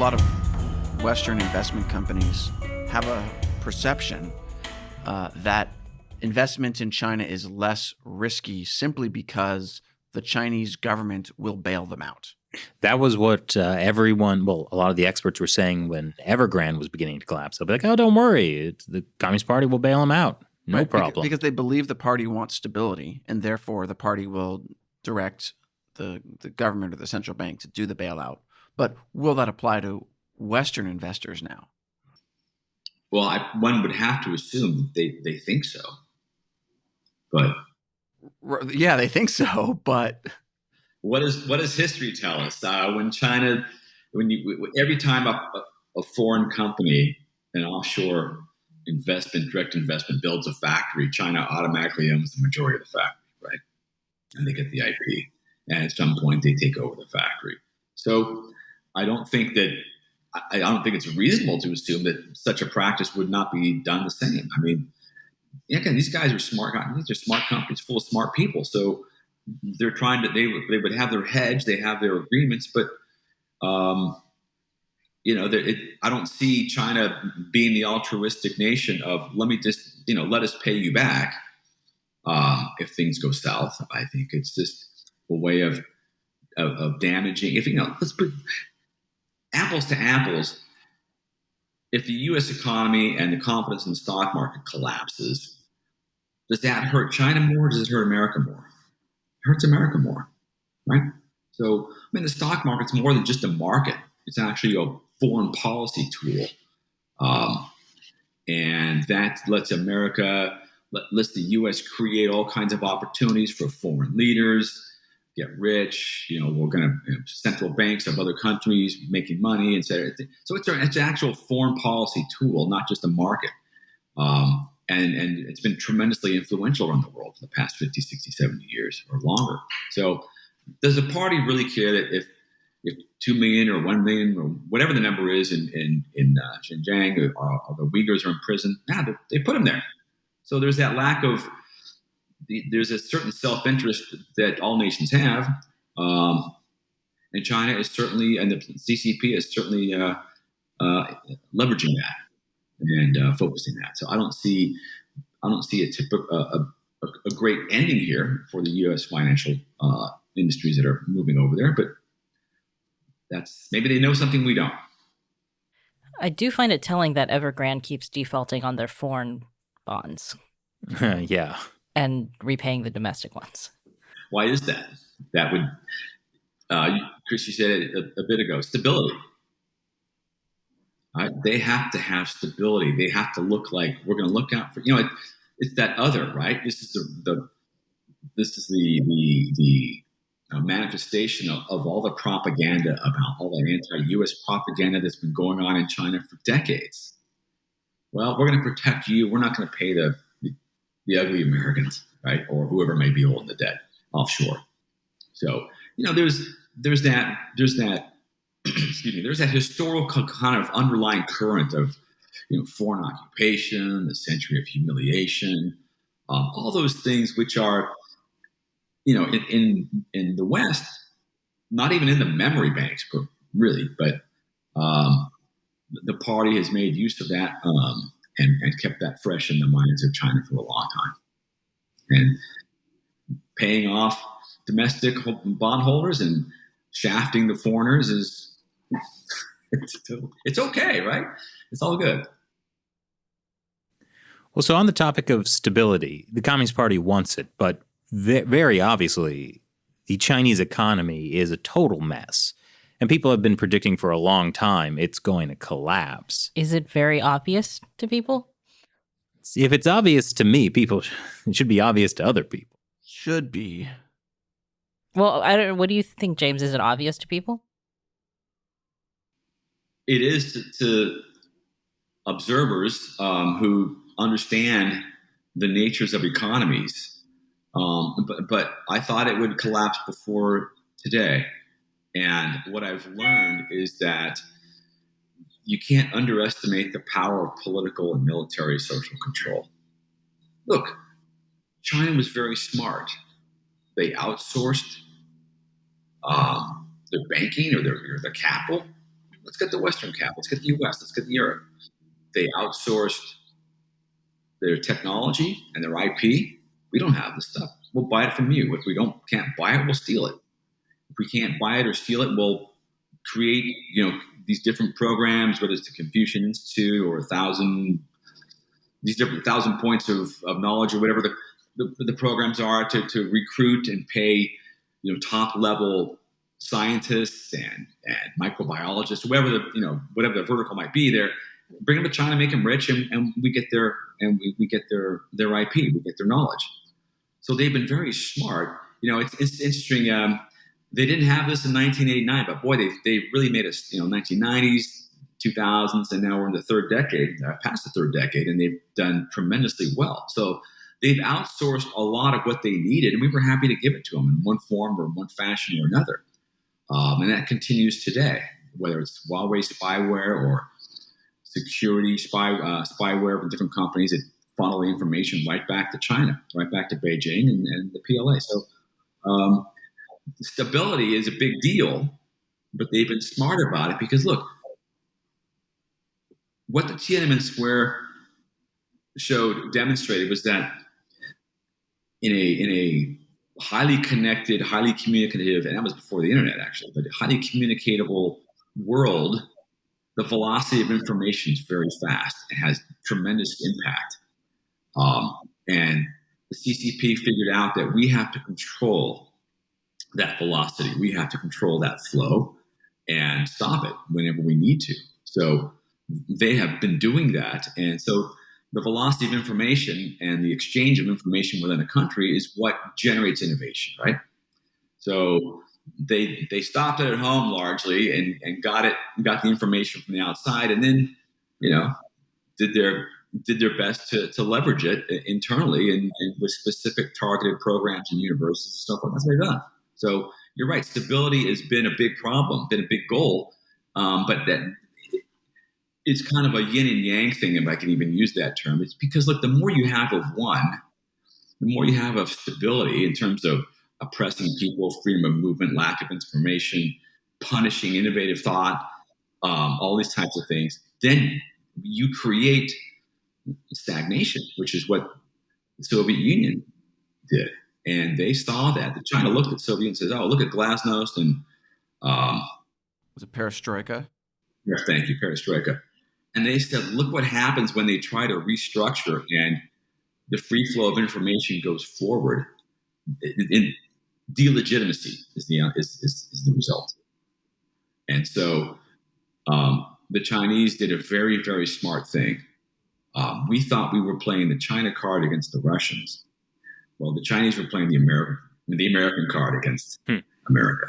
lot of Western investment companies have a perception that investment in China is less risky simply because the Chinese government will bail them out. That was what a lot of the experts were saying when Evergrande was beginning to collapse. They'll be like, oh, don't worry. The Communist Party will bail them out. No problem. Because they believe the party wants stability, and therefore the party will direct the government or the central bank to do the bailout. But will that apply to Western investors now? Well, one would have to assume that they think so. But yeah, they think so. But what does history tell us? Every time a foreign company, an offshore direct investment builds a factory, China automatically owns the majority of the factory, right? And they get the IP, and at some point they take over the factory. So I don't think it's reasonable to assume that such a practice would not be done the same. I mean, again, these guys are smart guys. These are smart companies full of smart people. So they're trying to, they would have their hedge, they have their agreements, but, I don't see China being the altruistic nation of, let us pay you back if things go south. I think it's just a way of damaging. Let's put apples to apples. If the U.S. economy and the confidence in the stock market collapses, does that hurt China more or does it hurt America more? It hurts America more, right? So, the stock market's more than just a market. It's actually a foreign policy tool. And that lets lets the U.S. create all kinds of opportunities for foreign leaders, get rich. We're going to central banks of other countries making money, etc. So it's an actual foreign policy tool, not just a market. And it's been tremendously influential around the world for the past 50, 60, 70 years or longer. So does the party really care that if 2 million or 1 million or whatever the number is in Xinjiang or the Uyghurs are in prison? Yeah, they put them there. So there's that there's a certain self-interest that all nations have. And China is certainly, and the CCP is certainly leveraging that and focusing that. So I don't see a typical a great ending here for the U.S. financial industries that are moving over there, but maybe they know something we don't. I do find it telling that Evergrande keeps defaulting on their foreign bonds. Yeah. And repaying the domestic ones. Why is that? That would, Chris, you said it a bit ago, stability. They have to have stability. They have to look like we're going to look out for. It's that other, right? This is the manifestation of all the propaganda about all the anti-U.S. propaganda that's been going on in China for decades. Well, we're going to protect you. We're not going to pay the ugly Americans, right, or whoever may be holding the debt offshore. So there's that excuse me, there's that historical kind of underlying current of foreign occupation, the century of humiliation, all those things which are in the West, not even in the memory banks, really, but the party has made use of that and kept that fresh in the minds of China for a long time. And paying off domestic bondholders and shafting the foreigners it's okay, right? It's all good. Well, so on the topic of stability, the Communist Party wants it, but very obviously, the Chinese economy is a total mess. And people have been predicting for a long time it's going to collapse. Is it very obvious to people? If it's obvious to me, it should be obvious to other people. Should be. Well, I don't. What do you think, James? Is it obvious to people? It is to observers who understand the natures of economies. But I thought it would collapse before today. And what I've learned is that you can't underestimate the power of political and military social control. Look, China was very smart. They outsourced their banking or their capital let's get the Western cap, let's get the US, let's get the Europe. They outsourced their technology and their IP. We don't have this stuff. We'll buy it from you. If we can't buy it, we'll steal it. If we can't buy it or steal it, we'll create, these different programs, whether it's the Confucian Institute or 1,000 points of knowledge or whatever the programs are to recruit and pay, top level scientists and microbiologists, whatever the vertical might be there, bring them to China, make them rich, and we get their IP, we get their knowledge. So they've been very smart. It's interesting. They didn't have this in 1989, but boy, they really made us, 1990s, 2000s, and now we're in the third decade, past the third decade, and they've done tremendously well. So they've outsourced a lot of what they needed, and we were happy to give it to them in one form or one fashion or another. And that continues today, whether it's Huawei spyware or security spyware from different companies that funnel the information right back to China, right back to Beijing and the PLA. So stability is a big deal, but they've been smart about it because, look, what the Tiananmen Square demonstrated was that in a highly connected, highly communicative, and that was before the internet actually, but a highly communicatable world, the velocity of information is very fast. It has tremendous impact. And the CCP figured out that we have to control that velocity. We have to control that flow and stop it whenever we need to. So they have been doing that. And so the velocity of information and the exchange of information within a country is what generates innovation, right? So they stopped it at home largely and got the information from the outside, and then did their best to leverage it internally and with specific targeted programs and universities and stuff like that. That's what they've done. So you're right, stability has been a big problem, been a big goal, but that it's kind of a yin and yang thing, if I can even use that term. It's because, look, the more you have of one, the more you have of stability in terms of oppressing people, freedom of movement, lack of information, punishing innovative thought, all these types of things, then you create stagnation, which is what the Soviet Union did. And they saw that. China looked at Soviet and says, oh, look at Glasnost and... was it Perestroika? Yes, thank you, Perestroika. And they said, look what happens when they try to restructure and the free flow of information goes forward. Delegitimacy is the result. And so the Chinese did a very, very smart thing. We thought we were playing the China card against the Russians. Well, the Chinese were playing the American card against America.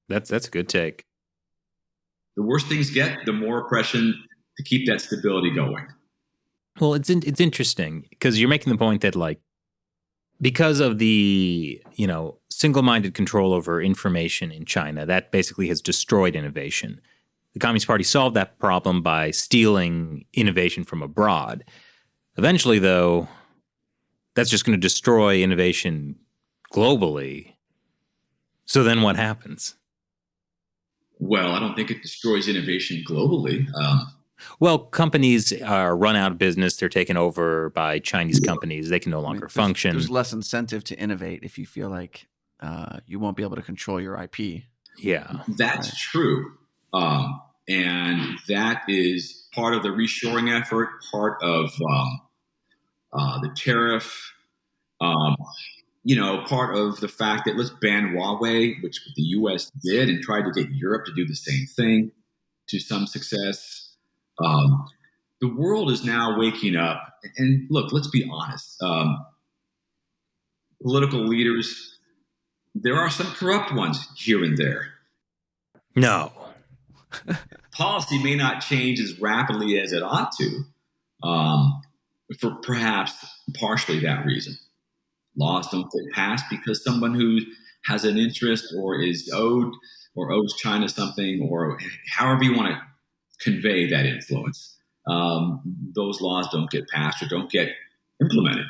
That's a good take. The worse things get, the more oppression to keep that stability going. Well, it's interesting because you're making the point that, like, because of the single-minded control over information in China, that basically has destroyed innovation. The Communist Party solved that problem by stealing innovation from abroad. Eventually, though, that's just going to destroy innovation globally. So then what happens? Well, I don't think it destroys innovation globally. Well, companies are run out of business. They're taken over by Chinese companies. They can no longer function. There's less incentive to innovate if you feel like you won't be able to control your IP. Yeah. That's true. And that is part of the reshoring effort, part of the tariff, part of the fact that let's ban Huawei, which the U.S. did, and tried to get Europe to do the same thing to some success. The world is now waking up. And look, let's be honest. Political leaders, there are some corrupt ones here and there. No. Policy may not change as rapidly as it ought to, for perhaps partially that reason. Laws don't get passed because someone who has an interest or is owed or owes China something, or however you want to convey that influence, those laws don't get passed or don't get implemented.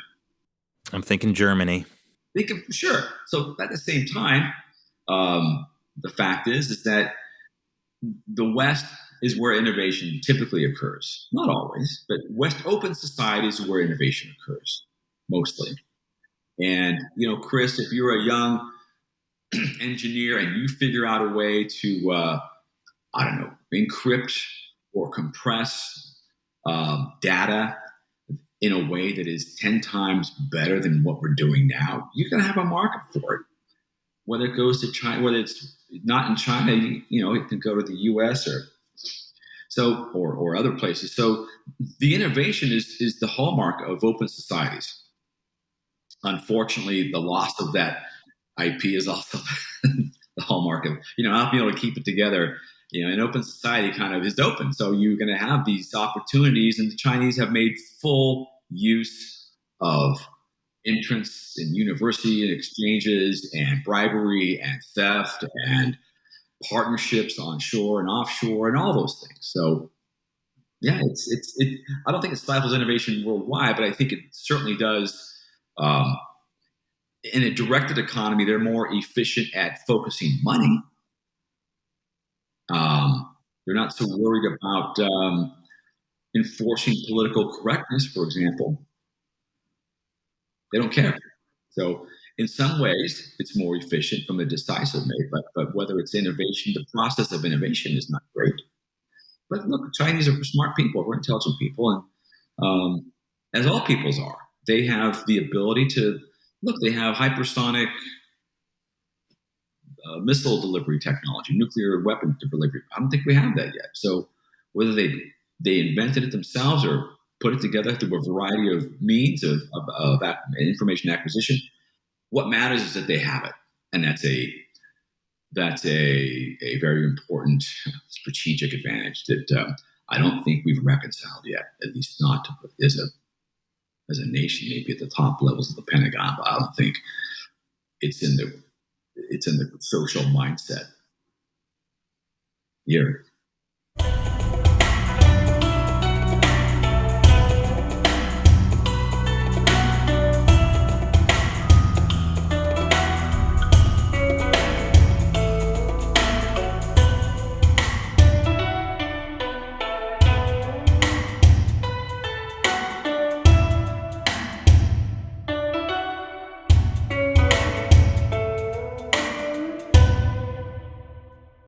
I'm thinking Germany. Sure. So at the same time, the fact is that the West is where innovation typically occurs. Not always, but open societies is where innovation occurs, mostly. And, Chris, if you're a young engineer and you figure out a way to, encrypt or compress data in a way that is 10 times better than what we're doing now, you're going to have a market for it. Whether it goes to China, whether it's not in China, it can go to the U.S. or other places. So the innovation is the hallmark of open societies. Unfortunately, the loss of that IP is also the hallmark of, not being able to keep it together. An open society kind of is open. So you're going to have these opportunities, and the Chinese have made full use of entrance in university and exchanges and bribery and theft and partnerships onshore and offshore and all those things. So yeah, I don't think it stifles innovation worldwide, but I think it certainly does. In a directed economy, they're more efficient at focusing money. They're not so worried about enforcing political correctness, for example. They don't care. So in some ways, it's more efficient from a decisive way, but whether it's innovation, the process of innovation is not great. But look, Chinese are smart people, we're intelligent people, and as all peoples are, they have the ability to, they have hypersonic missile delivery technology, nuclear weapon delivery. I don't think we have that yet. So whether they invented it themselves or put it together through a variety of means of information acquisition, what matters is that they have it, and that's a very important strategic advantage that I don't think we've reconciled yet. At least not as a nation, maybe at the top levels of the Pentagon, but I don't think it's in the social mindset here.